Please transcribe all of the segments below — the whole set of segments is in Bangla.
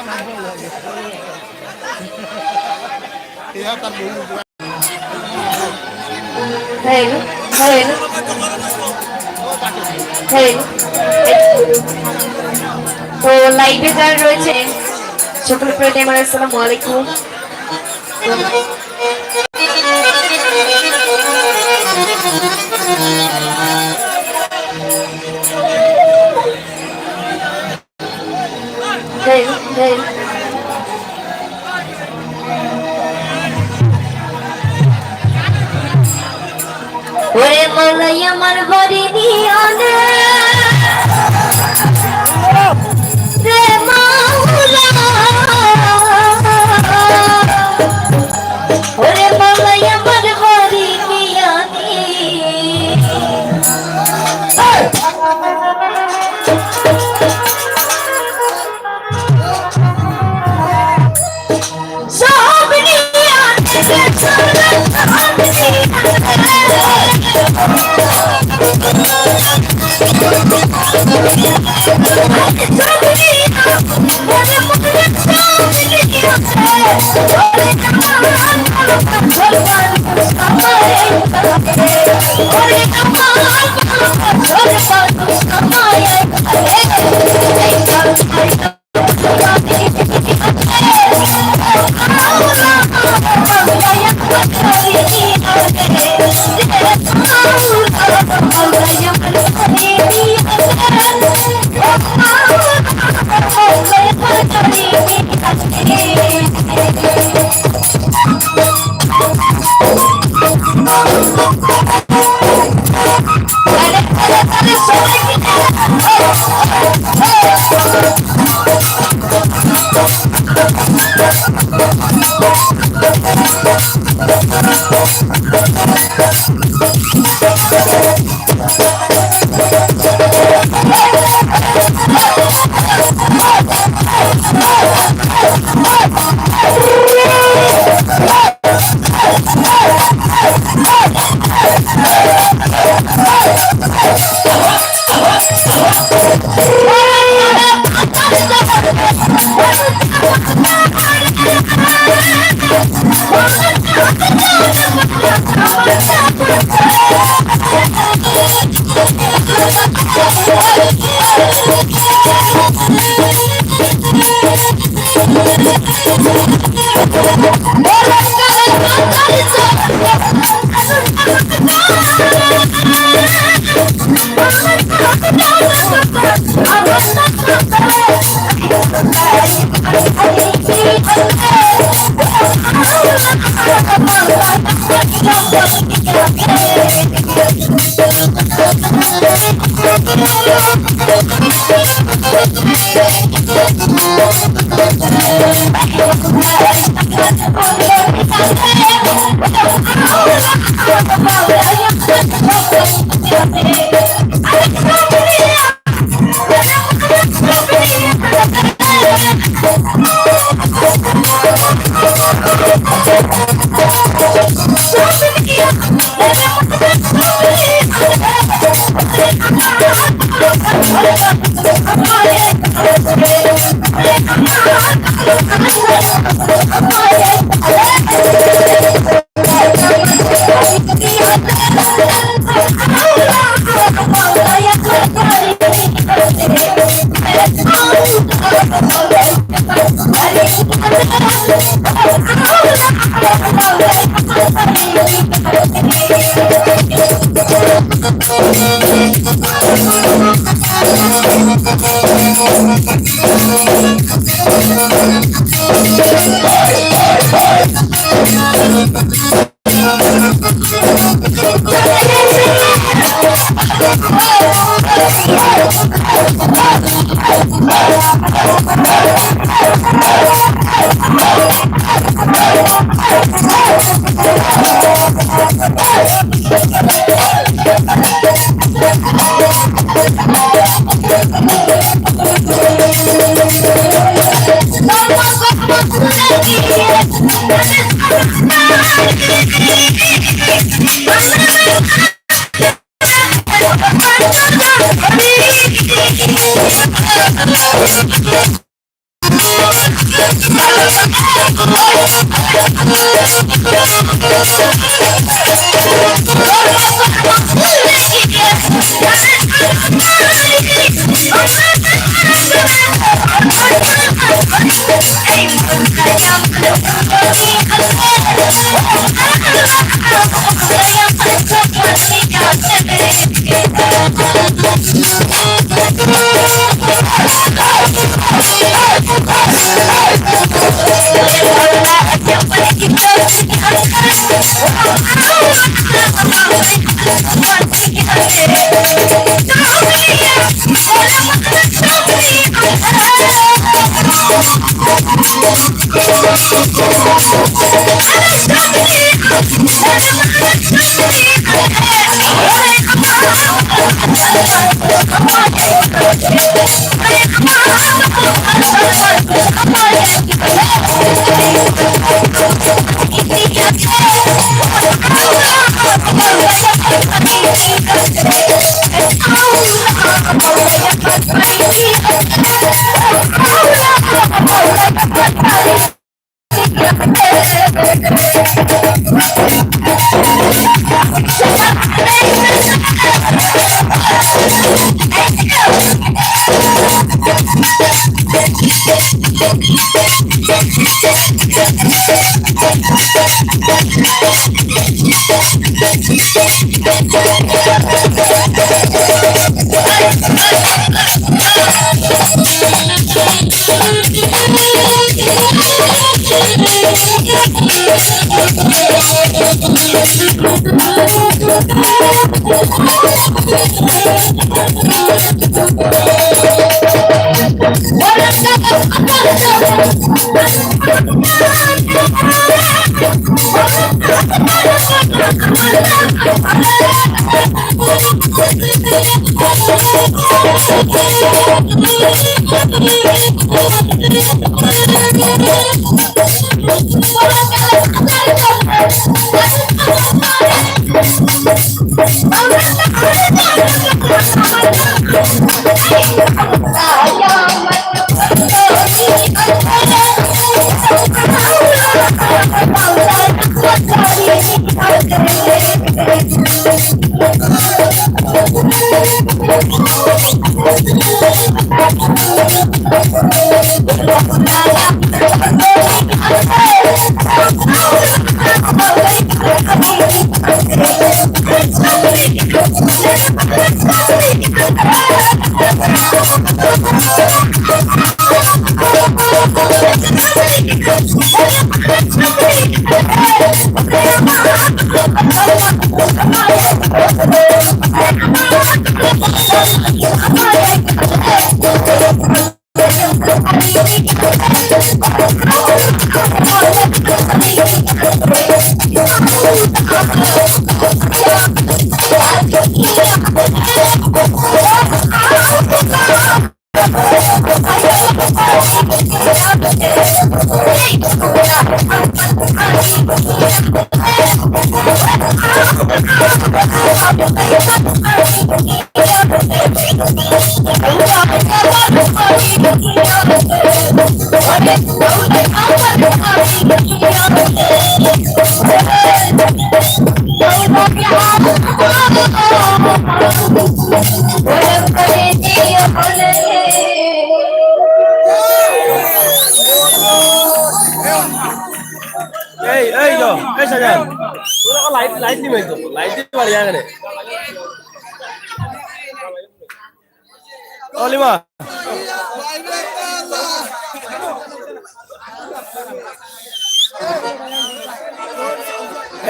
Hello, hello, hello. তো লাইভে যারা রয়েছে সকল প্রতি আমার আসসালামু আলাইকুম। Hello, hello. ওরে মালাই আমার বাড়ি নিয়া রে রে মাওলা, ওরে মালাই আমার বাড়ি নিয়া রে সব নিয়া রে চলে সব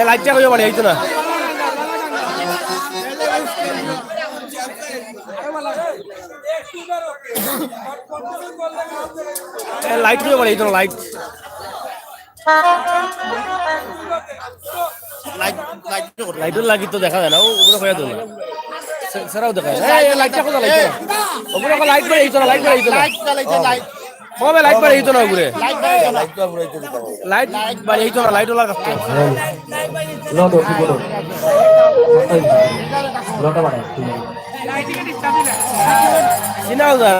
লাইটটা কইও বাড়ি আইতো না লাইট কইও বাড়ি আইতো না লাইট লাইটও লাগি তো দেখা যায় না ওগুলো কইয়া তো না সেরাও দেখা যায় এই লাইটটা কোথা লাইট ওগুলো লাইট বাড়ি আইতো না লাইট বাড়ি আইতো না লাইট কবে লাইট বাড়ি আইতো না ওগুলো লাইট বাড়ি আইতো না লাইট ওলা কাটতো লটো কি বলো লটো বাড়াই সিনাও যা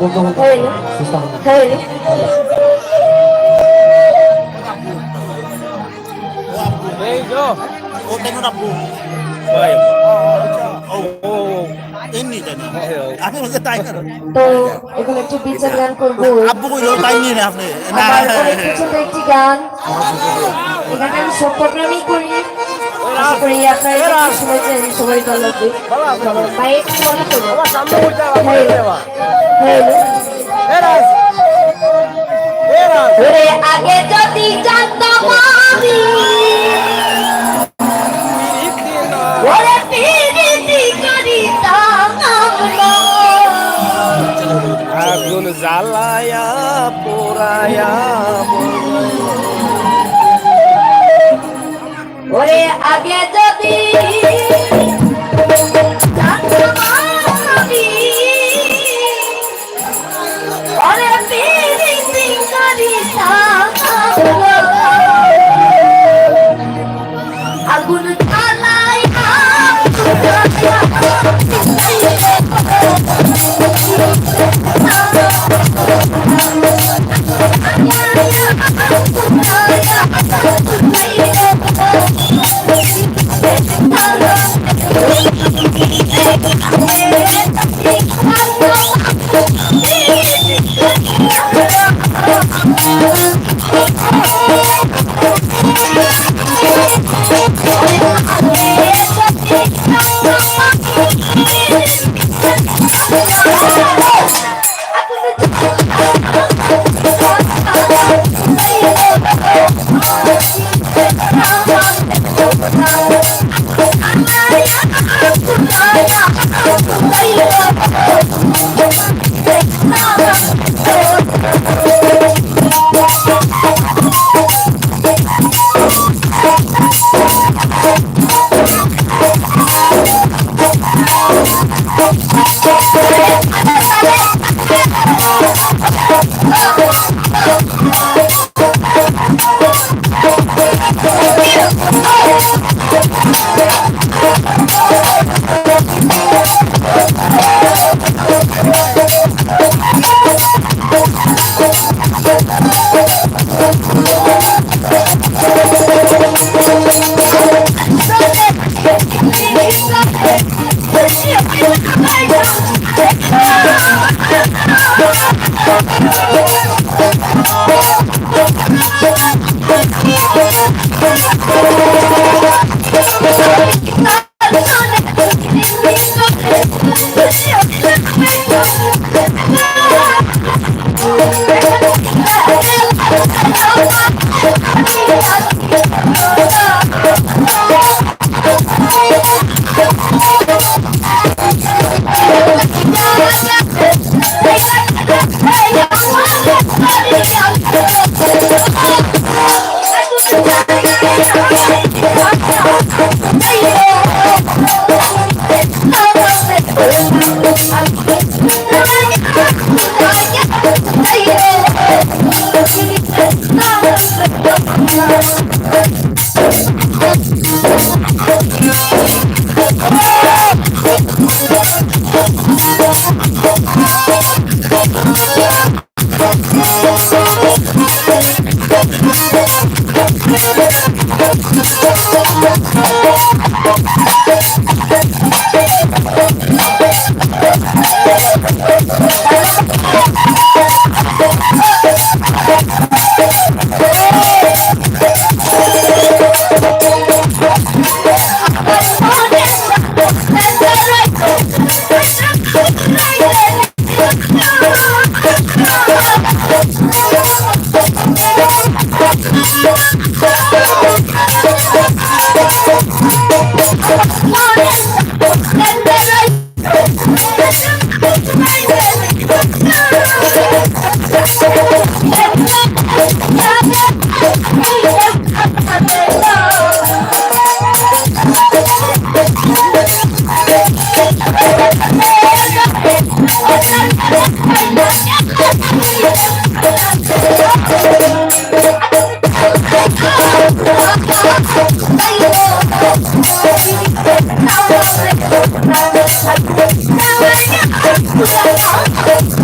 হইলো হইলো এই যো ও কেন রাখবো ভাই ও এমনি জানি আপনি বলতে তাই না তো এখানে একটু বিচার গান করবো আব্বু কইলো তাই নিয়ে না আপনি না আমার অনেক পছন্দ একটি গান এখানে আমি সব প্রোগ্রামই করি আশা করি আপনারা এটা শুনেছেন সবাই ভালো লাগবে ভাই একটু মনে করবো সামনে উঠা হইলো এরাস এরাস ওরে আগে যদি জানতাম আমি ওরে পিরিতি করিতাম না আগুন জ্বালায়া পোড়ায়া ওরে আগে যদি জানতাম আমি ওরে পিরিতি করিতাম আগুন জ্বালায়া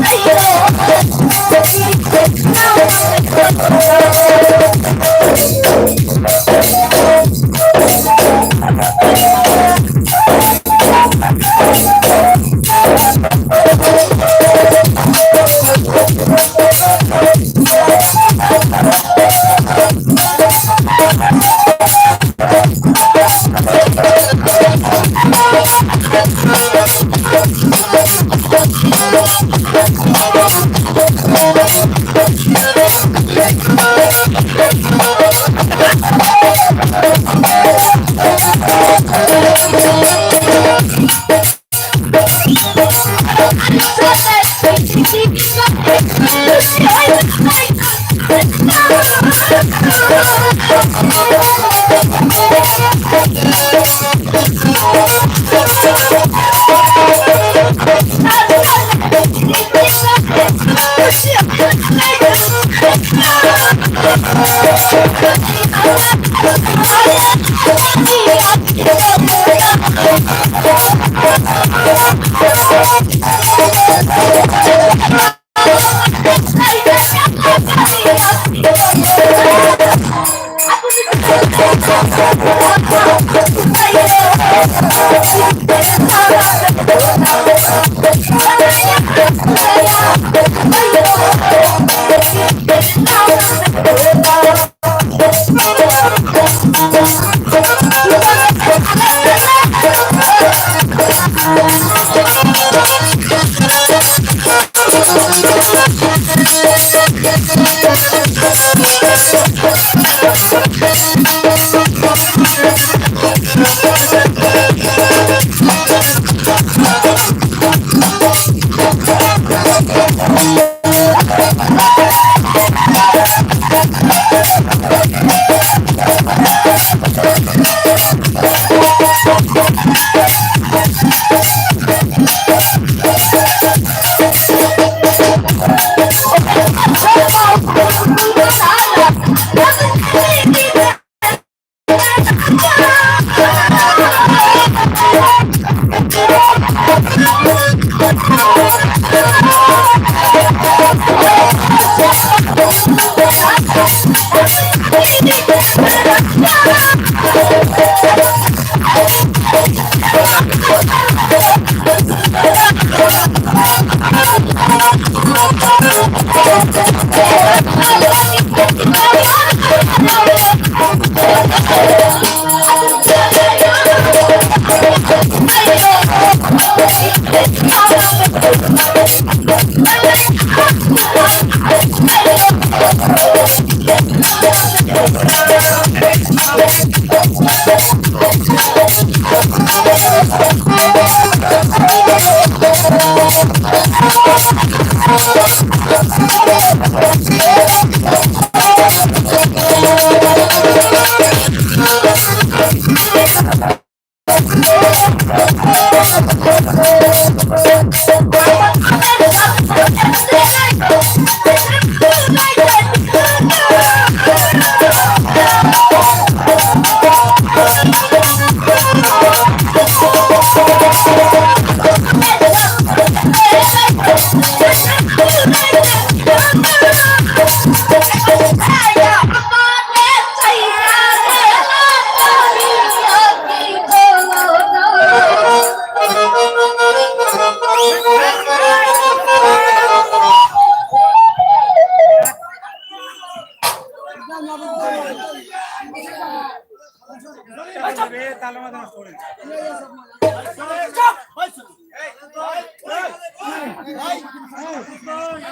Hey,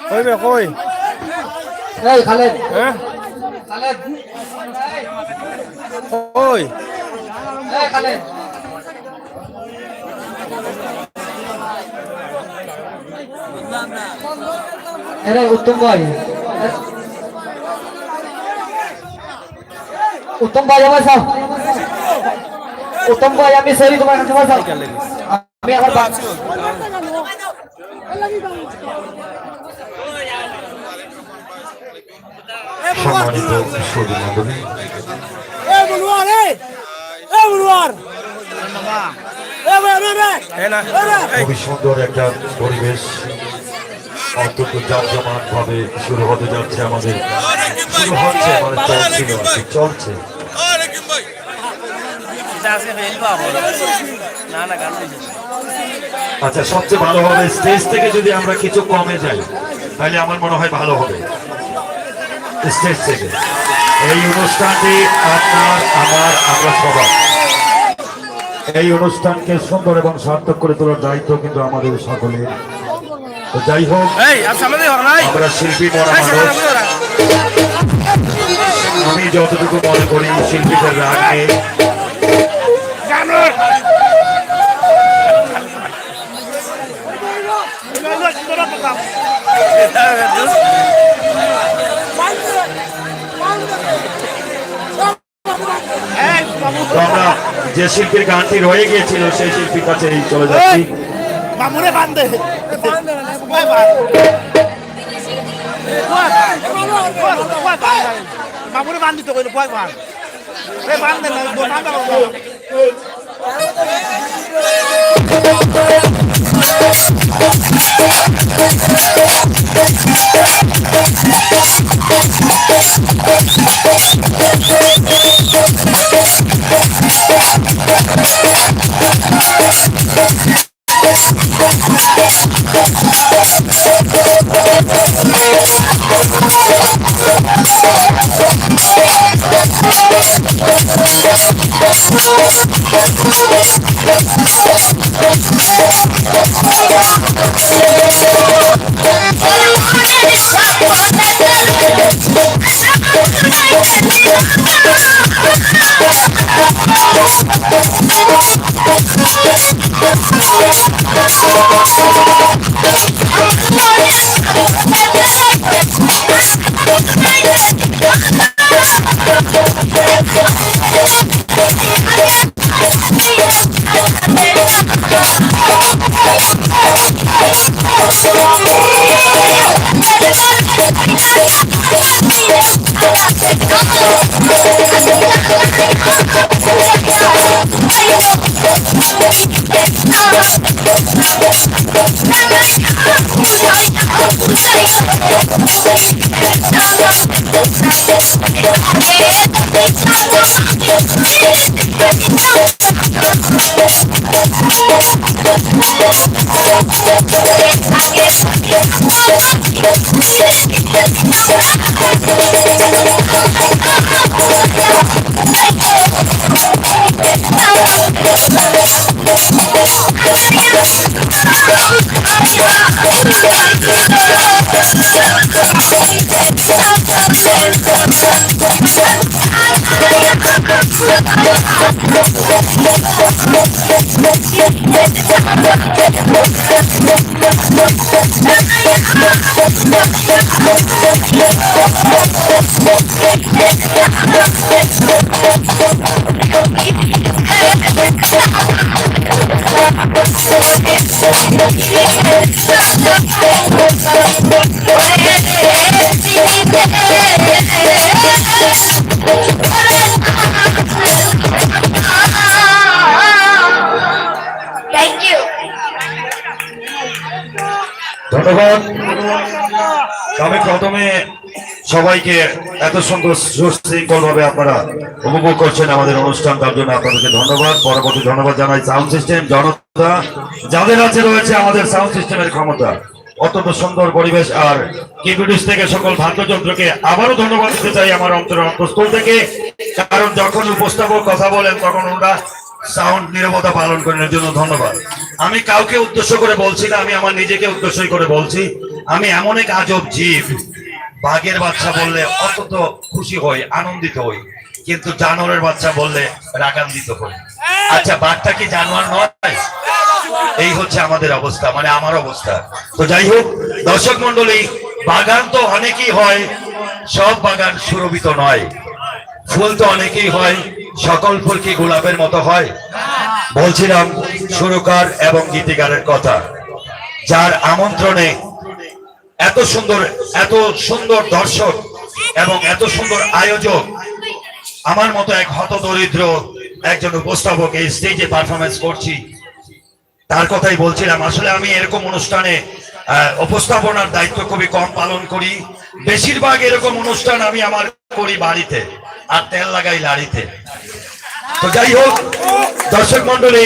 কই বে কই এই খালেদ হ্যাঁ খালেদ কই এই খালেদ আরে উত্তম ভাই আমার সাহেব উত্তম ভাই আমি সরি তোমার কাছে আমার সাহেব আমি আবার সম্মানিত শ্রোতা মণ্ডলী খুবই সুন্দর একটা পরিবেশ অত্যন্ত জমজমাট ভাবে শুরু হতে যাচ্ছে আমাদের শুরু হচ্ছে চলছে আচ্ছা সবচেয়ে ভালো হবে স্টেজ থেকে যদি আমরা কিছু কমে যাই তাহলে আমার মনে হয় ভালো হবে স্টেজ থেকে এই অনুষ্ঠানটি আপনার আমার আমরা সবাই এই অনুষ্ঠানকে সুন্দর এবং সার্থক করে তোলার দায়িত্ব কিন্তু আমাদের সকলের তো যাই হোক আমরা শিল্পী মরা মানুষ আমি যতটুকু মনে করি শিল্পীদের রাগ নেই আমরা যে শিল্পীর গানটি রয়ে গিয়েছিল সেই শিল্পীর কাছে চলে যাচ্ছি মামুরে বান্ধিত কইলো কয় বান ধন্যবাদ। আমি প্রথমে সবাইকে এত সুন্দর সুশৃঙ্খল ভাবে আপনারা উপভোগ করছেন আমাদের অনুষ্ঠান, তার জন্য আপনাদেরকে ধন্যবাদ। পরবর্তী ধন্যবাদ জানাই সাউন্ড সিস্টেম জনতা যাদের আছে রয়েছে আমাদের সাউন্ড সিস্টেমের ক্ষমতা, অত্যন্ত সুন্দর পরিবেশ। আর কিবোর্ডিস থেকে সকল বাদ্যযন্ত্রকে আবারও ধন্যবাদ দিতে চাই আমার অন্তরের অন্তঃস্থল থেকে, কারণ যখন উপস্থাপক কথা বলেন তখন ওরা সাউন্ড নীরবতা পালন করেন, এর জন্য ধন্যবাদ। আমি কাউকে উদ্দেশ্য করে বলছি না, আমি আমার নিজেকে উদ্দেশ্য করে বলছি। আমি এমন এক আজব জীব, বাঘের বাচ্চা বললে অত্যন্ত খুশি হই, আনন্দিত হই, কিন্তু জানোয়ারের বাচ্চা বললে রাগান্বিত হই। আচ্ছা, বাঘটা কি জানোয়ার নয়? এই হচ্ছে আমাদের অবস্থা, মানে আমার অবস্থা। তো যাই হোক দর্শক মন্ডলী, বাগান তো অনেকেই হয়, সব বাগান সুরভিত নয়। ফুল তো অনেকেই হয়, সকল ফুল কি গোলাপের মতো হয়? বলছিলাম সুরকার এবং গীতিকারের কথা, যার আমন্ত্রণে এত সুন্দর দর্শক এবং এত সুন্দর আয়োজক, আমার মতো এক হতদরিদ্র একজন উপস্থাপক এই স্টেজে পারফরমেন্স করছি, তার কথাই বলছিলাম। আসলে আমি এরকম অনুষ্ঠানে উপস্থাপনার দায়িত্ব খুবই কম পালন করি। বেশিরভাগ এরকম অনুষ্ঠান আমি আমার করি বাড়িতে, আর তেল লাগাই লাড়িতে। তো যাই হোক দর্শক মন্ডলী,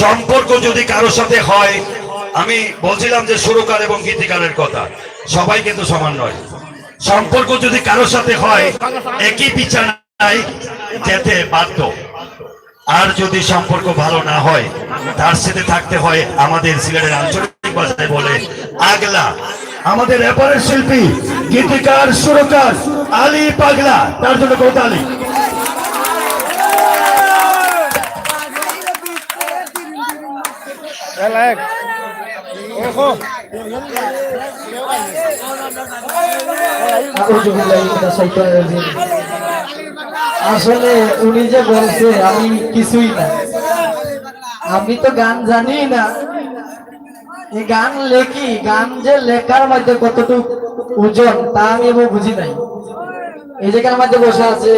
সম্পর্ক যদি কারোর সাথে হয়, আমি বলছিলাম যে সুরকার এবং গীতিকারের কথা, সবাই কিন্তু সমান নয়। সম্পর্ক যদি কারোর সাথে হয়, একই বিছানায় যেতে বাধ্য। আর যদি সম্পর্ক ভালো না হয়, তার সাথে থাকতে হয় আমাদের সিলেটের আঞ্চলিক ভাষায় বলে আগলা। আমাদের রেপারের শিল্পী, গীতিকার, সুরকার আলী পাগলা, তার জন্য কোতালি। আসলে উনি যে বলছে আমি কিছুই না, আমি তো গান জানি না। এই গান লেখি, গান যে লেখার মধ্যে কতটুকু ওজন তা আমি বুঝি নাই। এই জায়গার মধ্যে বসে আছে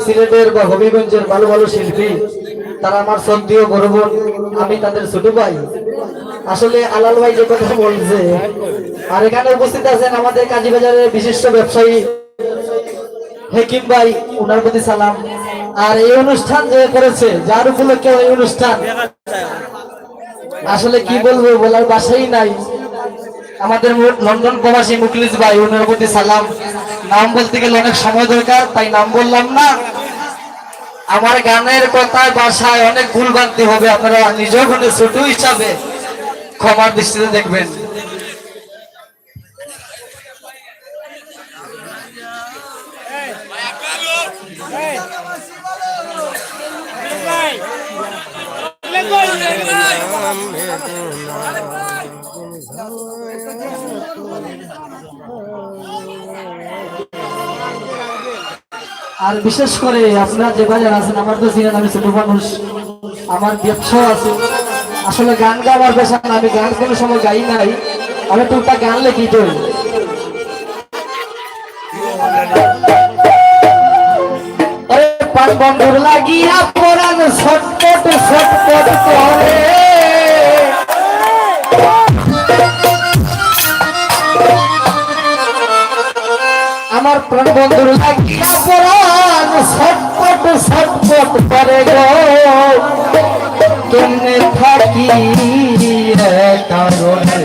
সিলেটের বা হবিগঞ্জের ভালো ভালো শিল্পী, তারা আমার শ্রদ্ধেয় বড় বোন, আমি তাদের ছোট ভাই। আসলে আলাল ভাই যে কথা বলছে, আর এখানে উপস্থিত আছেন আমাদের কাজীবাজারের বিশিষ্ট ব্যবসায়ী হেকিম ভাই, ওনার প্রতি সালাম। আর এই অনুষ্ঠান যে করেছে, যার উপলক্ষে এই অনুষ্ঠান, আসলে কি বলবো, বলার ভাষাই নাই। আমাদের লন্ডন প্রবাসী মুখলিস ভাই, ওনার প্রতি সালাম। নাম বলতে গেলে অনেক সময় দরকার, তাই নাম বললাম না। আমার গানের কথায় ভাষায় অনেক ভুল বানতে হবে, আপনারা নিজেও ছোট হিসাবে ক্ষমার দৃষ্টিতে দেখবেন। আর বিশেষ করে আপনারা যে বাজার আছেন, আমার তো চিনেন আমি ছোট মানুষ, আমার ব্যবসাও আছে। আসলে গান গাওয়ার পেশা না, আমি গান কোনো সময় গাই নাই, আমি টুকটাক গান লেখি। তো পান বন্ধুর লাগিয়া পরান ছটপট ছটপট করে, আমার প্রাণ বন্ধুর লাগিয়া পরান ছটপট ছটপট করে গো, কেমনে থাকি কারণে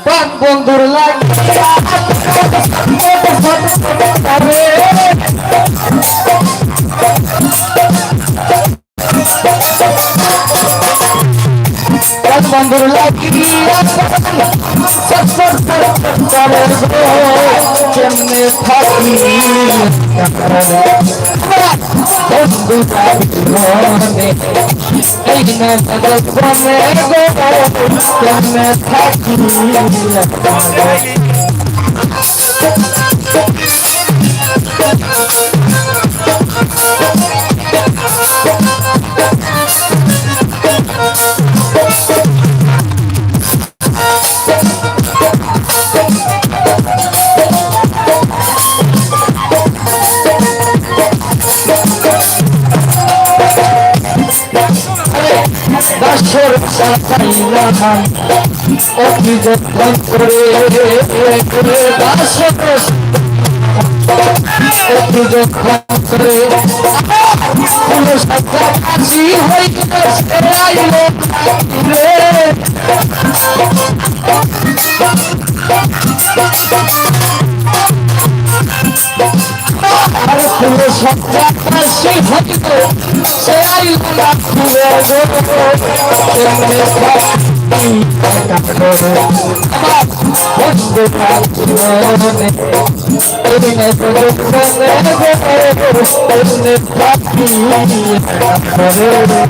প্রাণ বন্ধুর লাগিয়া বন্ধুর লাগিয়া কেমনে থাকি এই কেমনে থাকি। দাসর সাইলাম অতি যত্ন করে, দাসর অতি যত্ন করে ফুল সাজা কাশি হইতে আইল রে, আর ফুল সাজা কাশি হইতে সে আইল না ফুলে গো, কেমনে থাকি কারণে আমার বন্ধু জীবনে কেমনে থাকি কারণে।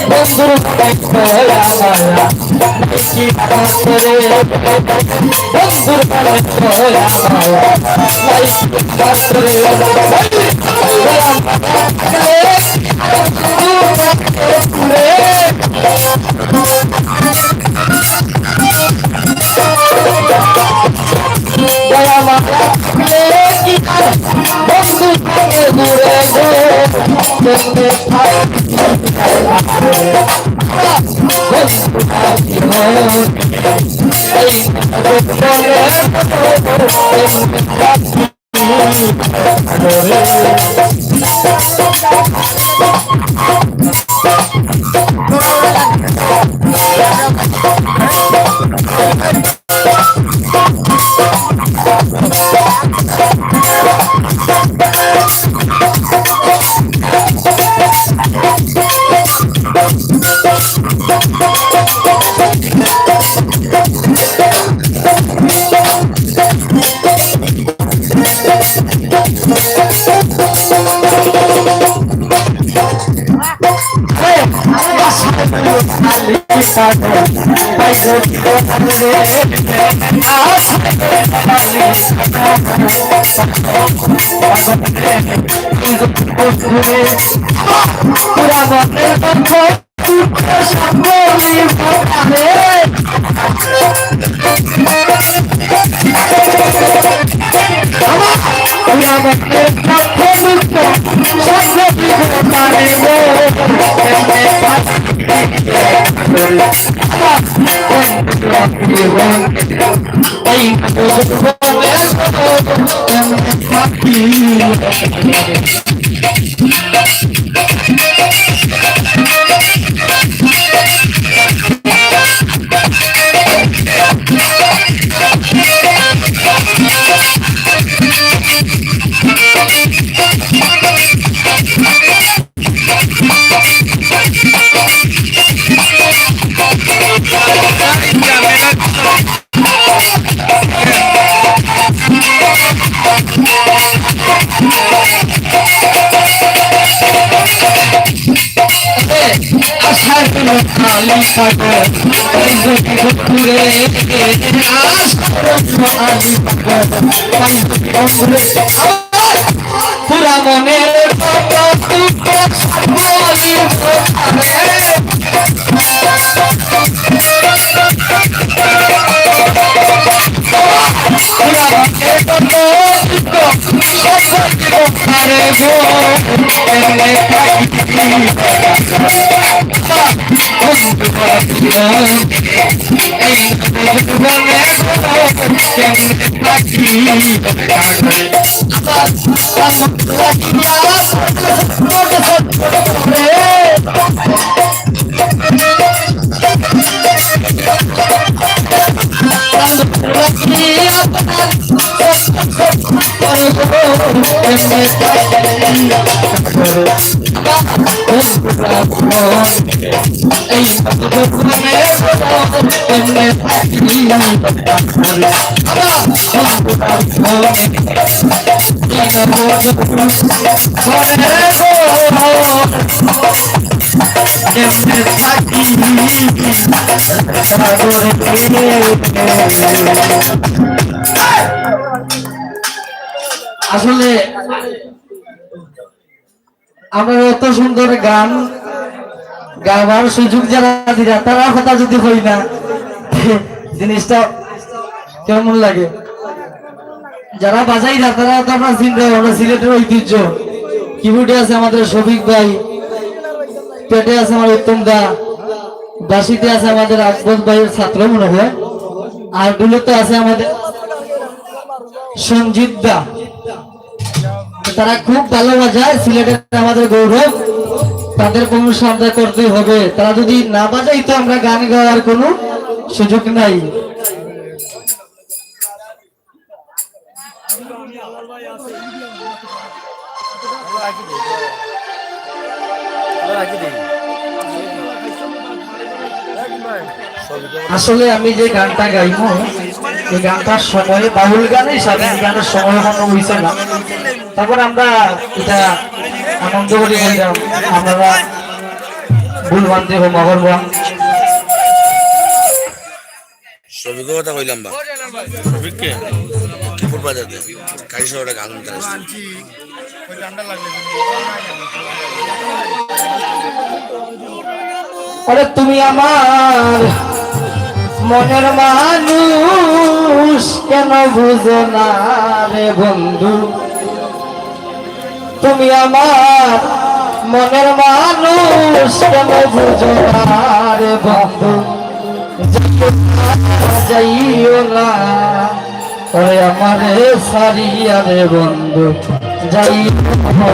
বন্ধুর পুরা মনের আসলে আমরা এত সুন্দর গান গাওয়ার সুযোগ যারা দিরা তারা কথা যদি হই না জিনিসটা কেমন লাগে। যারা বাজাই না তারা তো আমরা চিন্তা আমরা সিলেটের ঐতিহ্য। কিবোর্ডে আছে আমাদের শফিক ভাই, পেটে আছে আমার উত্তম দা, বাসিতে আছে আমাদের আকবর ভাইয়ের ছাত্র মনে হয়, আর দুলোতে আছে আমাদের সঞ্জিত দা। তারা খুব ভালো বাজায়, সিলেটের আমাদের গৌরব, তাদের কোনো শ্রদ্ধা করতে হবে। তারা যদি না বাজাই তো আমরা গান গাওয়ার কোনো সুযোগ নাই। আসলে আমি যে গানটা গাইব এই গানটার সময় বাউল গান হিসাবে গানের সময় এখনো হয়েছে না। তারপর আমরা এটা আনন্দ করে বললাম আপনারা ভুল বানতে হোক মগরবা সবিকের কথা কইলাম বা সবিককে কিপুর বাজাতে কারি শহরে গান আরে তুমি আমার মনের মানুষ কেন বুঝো না রে বন্ধু, তুমি আমার মনের মানুষ কেন বুঝো না রে বন্ধু, যাইও না ওরে আমারে সারিয়া রে বন্ধু যাইও না।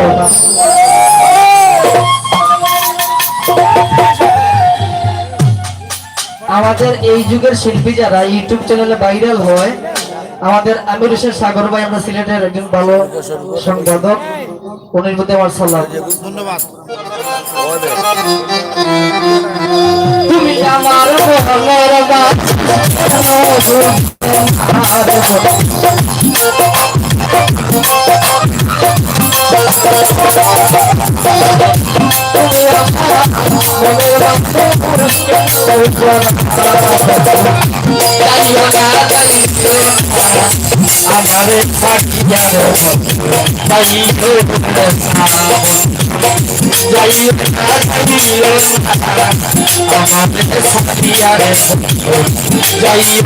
আমাদের এই যুগের শিল্পী যারা ইউটিউব চ্যানেলে ভাইরাল হয়, আমাদের আমির হোসেন সাগর ভাই, আমরা সিলেটের একজন ভালো সংবাদক, উনির প্রতি আমার সালাম। ধন্যবাদ। তুমি আমার মনের মনের আমারে থাকিয়া রে তাই যাইও না যাইও আমারে থাকিয়া রে যাইও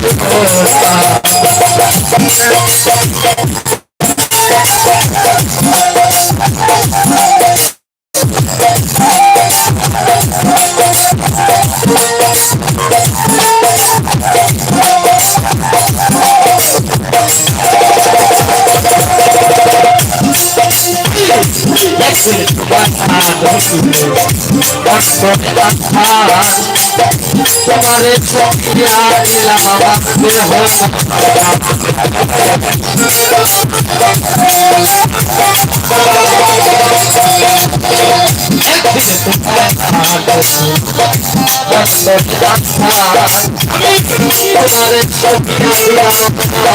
তোমারে চকিয়া দিলাম আমাদের তোমারে চকিয়া দিলাম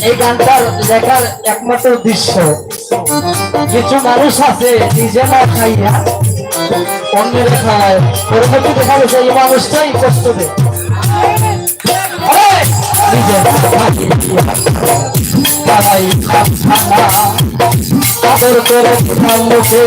এই গানটার লেখার একমাত্র উদ্দেশ্য কিছু মানুষ আছে নিজে না খাইয়া অন্যের খায় পরবর্তী দেখা গেছে এই মানুষটাই কষ্ট দেয় তারাই আদর করে মুখে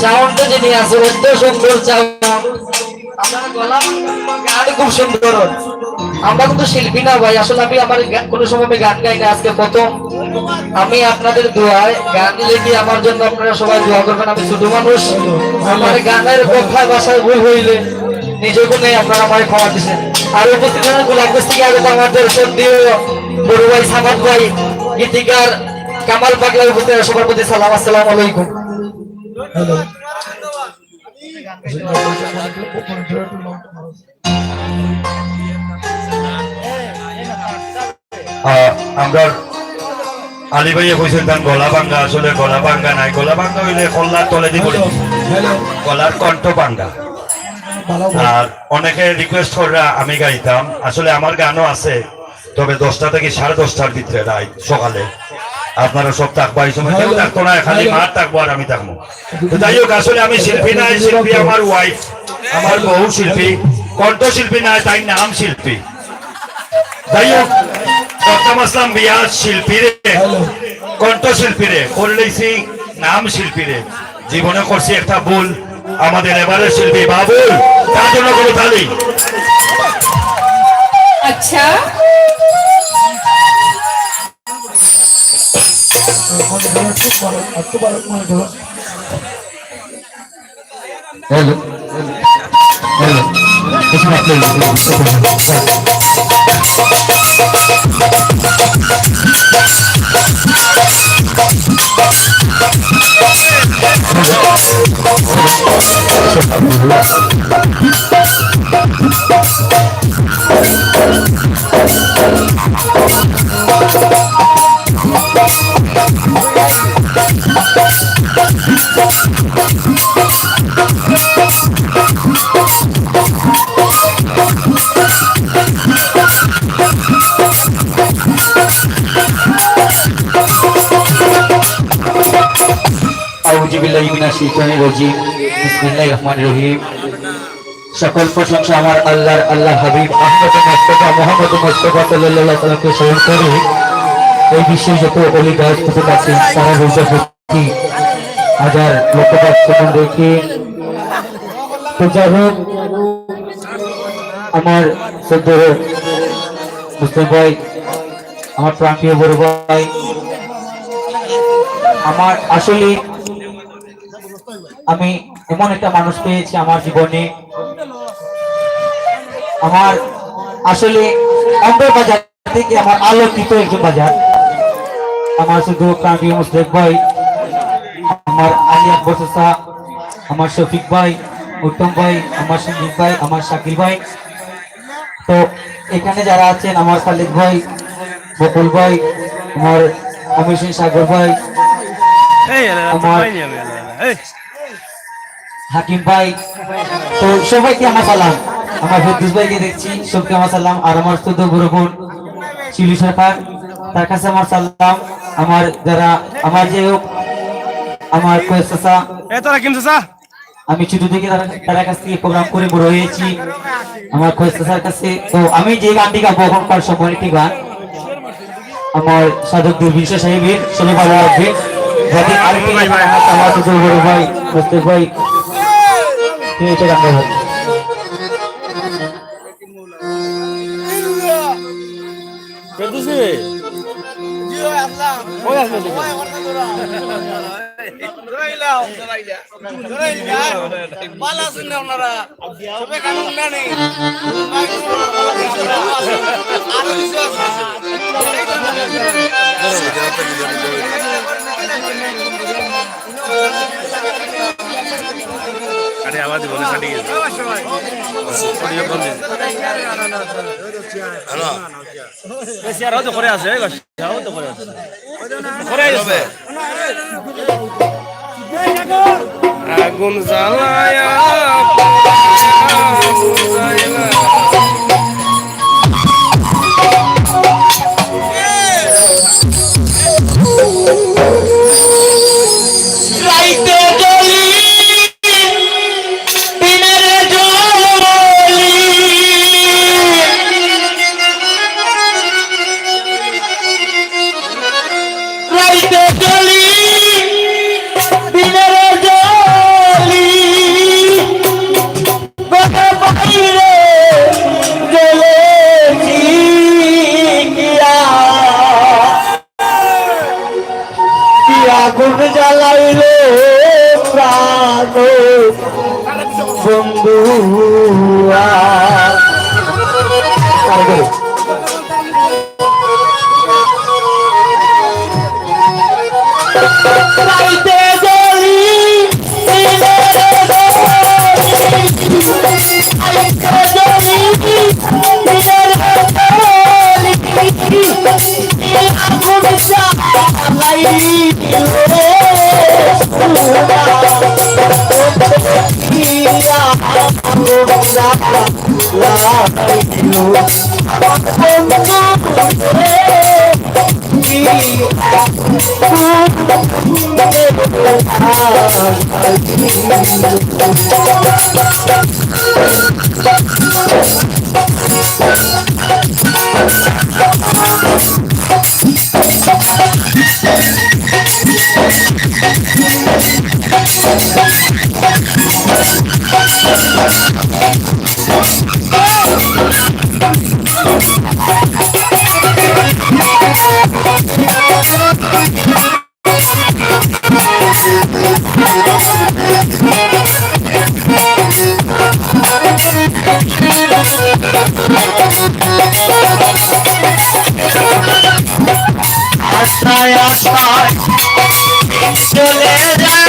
সাউন্ডটা যিনি আছে অত সুন্দর সাউন্ড, আপনার গলা গান খুব সুন্দর। আমরা কিন্তু শিল্পী না ভাই, আসলে আমি আমার কোনো সময় আমি গান গাই না, আজকে প্রথম। আমি আপনাদের দোয়ায় গান লিখি, আমার জন্য আপনারা সবাই দোয়া করবেন। আমি ছোট মানুষ, আমার গানের কথায় ভাষায় ভুল হইলে নিজেকে নেই, আপনারা আমায় ক্ষমা দিচ্ছেন। আর উপস্থিত গোলাপ গোস থেকে আগত আমাদের সন্দীয় বড় ভাই সামাদ ভাই, গীতিকার কামাল পাগলা উপস্থিত সবার প্রতি সালাম, আসসালামু আলাইকুম। আমরা আলী ভাইয়ে কইছেন তার গলা ভাঙ্গা, আসলে গলা ভাঙ্গা নাই, গলা ভাঙ্গা হইলে কল্লার তলে দিব, গলার কণ্ঠ ভাঙ্গা। আর অনেকে রিকোয়েস্ট করে আমি গাইতাম, আসলে আমার গানও আছে, তবে 10টা থেকে 10:30টার ভিতরে রাত সকালে আপনারা সব থাকবো, এই সময় কেউ থাকতো না, খালি মার থাকবো আর আমি থাকবো। তো যাই হোক, আসলে আমি শিল্পী নাই, শিল্পী আমার ওয়াইফ, আমার বহু শিল্পী, কণ্ঠ শিল্পী নাই, তাই নাম শিল্পী। যাই হোক, প্রথম আসলাম বিয়া শিল্পীরে, কণ্ঠ শিল্পীরে করলেছি, নাম শিল্পীরে জীবনে করছি একটা ভুল। আমাদের এবারের শিল্পী বাবুল, তার জন্য কোনো তালি। আচ্ছা, হ্যালো হ্যালো, সকল প্রশংসা আমার আল্লাহর, আল্লাহ হাবিব আহমদ মুস্তাফা মোহাম্মদ মুস্তাফা সাল্লাল্লাহু আলাইহি ওয়াসাল্লামকে স্মরণ করে এই বিশ্বের যত অলি গাছ উপস্থিত আছেন তারা রোজা ভক্তি হাজার লক্ষপাত সেখান রেখে পূজা হোক। আমার সদ্য মুসলিম ভাই, আমার প্রান্তীয় বড় ভাই, আমার আসলে আমি এমন একটা মানুষ পেয়েছি আমার জীবনে, আমার আসলে অন্তর বাজার থেকে আমার আলোকিত একজন বাজার, আমার শুধু প্রান্তীয় মুসলিম ভাই, আমার আলী আকবর চাচা, আমার শফিক ভাই, উত্তম ভাই, আমার সঞ্জীব ভাই, আমার শাকিল ভাই। তো এখানে যারা আছেন, আমার খালিদ ভাই, বকুল ভাই, আমার অমির সিং সাগর ভাই, আমার হাকিম ভাই, তো সবাইকে আমার সালাম। আমার ফেরদৌস ভাইকে দেখছি, সবকে আমার সালাম। আর আমার ছোট বড় বোন শিলু সরকার, তার কাছে আমার সালাম। আমার যারা আমার যে আমার কয়েস চাচা, আমি ছোট থেকে তার কাছ থেকে প্রোগ্রাম করে বড় হয়েছি, আমার কয়েস চাচার কাছে। তো আমি যে গানটি গাবো এখনকার সময় একটি গান আমার সাধক দুর্বিশ সাহেবের, সবাই ভালো লাগবে। আমার ছোট বড় ভাই মুস্তাক ভাই এটা গান গাবো। আরে আওয়াজ বলে কাটি গেছে অডিও বন্ধ হ্যালো বেশি আর তো করে আছে যাও তো করে আছে করে আছে আগুন জ্বালায়া বুঝাইলা রাইতে জ্বলি দিনের জ্বলি রাইতে জ্বলি দিনের জ্বলি ঘরে বাইরে জ্বলেছি গিয়া আগুন জ্বালাইলে প্রাণ বন্ধুয়া রাইতে জ্বলি দিনের জ্বলি রাইতে জ্বলি দিনের জ্বলি আগুন জ্বালাইলে আশায় আশায় চলে যায়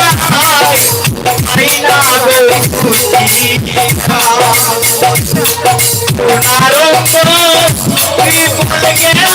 আইনা গো খুশি তোমার কি বলে গেল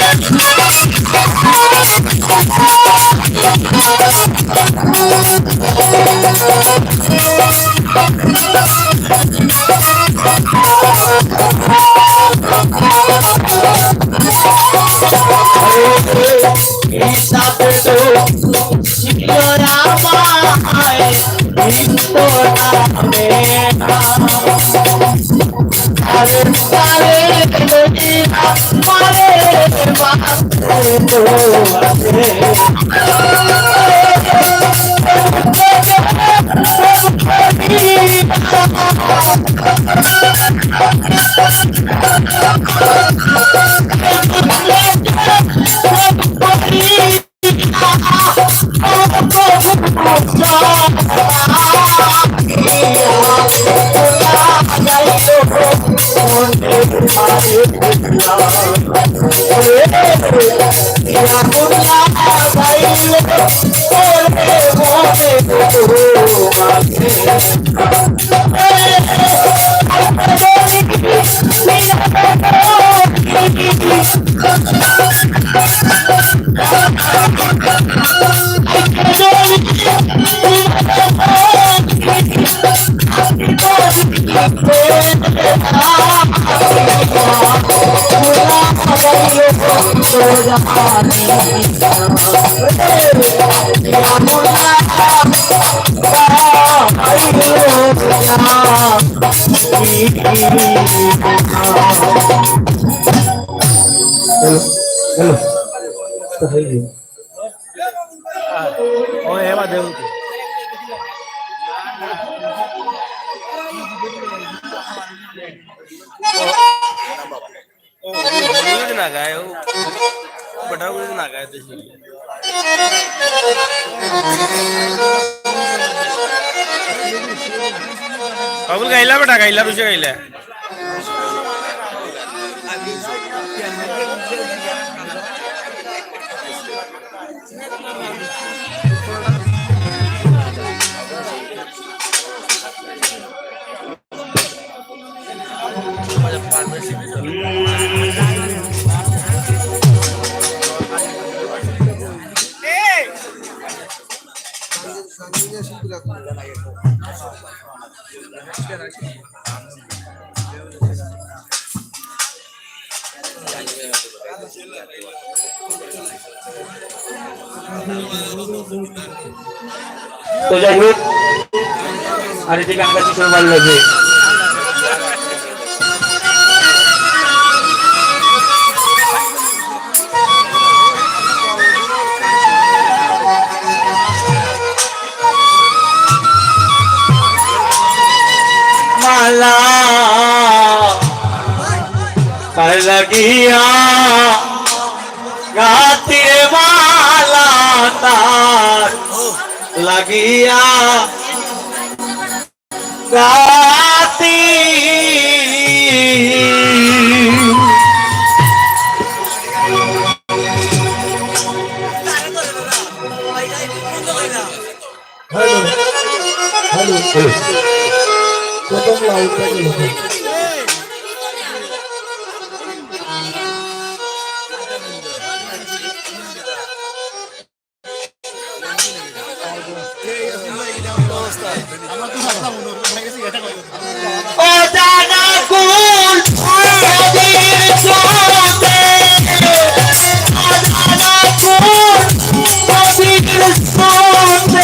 Yeah. ও এবার দেব ও না গায় ও बड़ा कुछ ना गाय तो बाबुल गाइला बेटा गाइला रुचे गाइला तो যাই হোক আর এদিকে গান গাচ্ছি সবাই ভালো লাগবে মালা কার লাগিয়া গাতে মালা তার লাগিয়া গাতি ও জানা কুল নদীর স্রোতে ও জানা কুল নদীর স্রোতে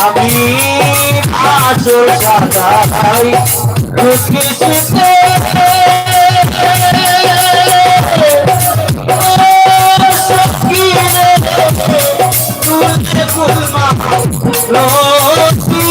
আমি আসল সাদাই খুশিতে সকিরে তুলতে ফুলমা রতি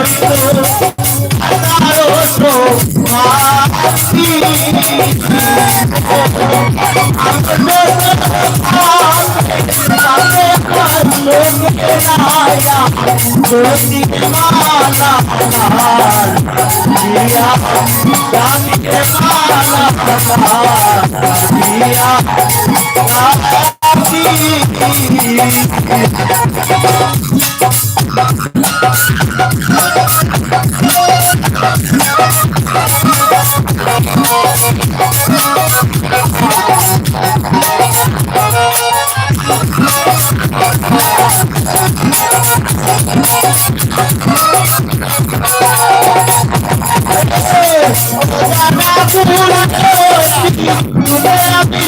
হইতে যদি মালা আমার দিয়া গানিতে মালা আমার দিয়া রাখি